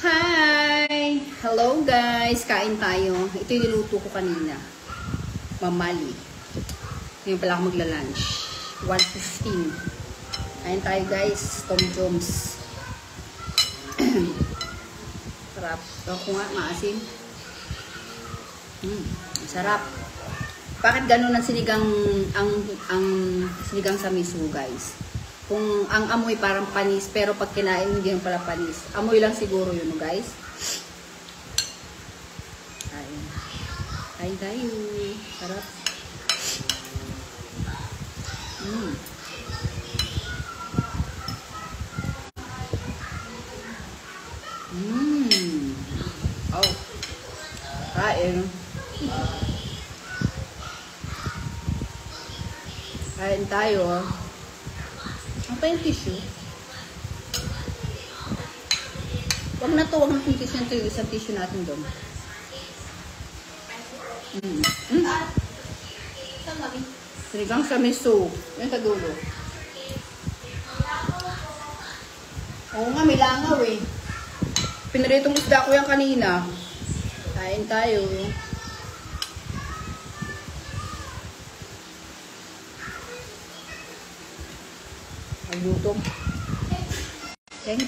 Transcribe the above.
Hi! Hello guys! Kain tayo. Ito yung niluto ko kanina. Mamali. Ngayon pala ako magla-lunch. 1:15. Kain tayo guys. Tom Jones. Sarap. Ako nga, maasim. Sarap. Bakit ganun ang sinigang sinigang sa miso guys? Kung ang amoy parang panis, pero pag kinain hindi yung pala panis. Amoy lang siguro yun, guys. Kain. Kain tayo. Sarap. Oh. Kain. Kain tayo. Ang pa yung tissue? Huwag na to, huwag na yung tissue. Ito yung isang tissue natin doon. Sinigang sa miso. Yan sa dulo. Oo nga, may langaw eh. Pinaritong isda ko yan kanina. Kain tayo. Ang luto.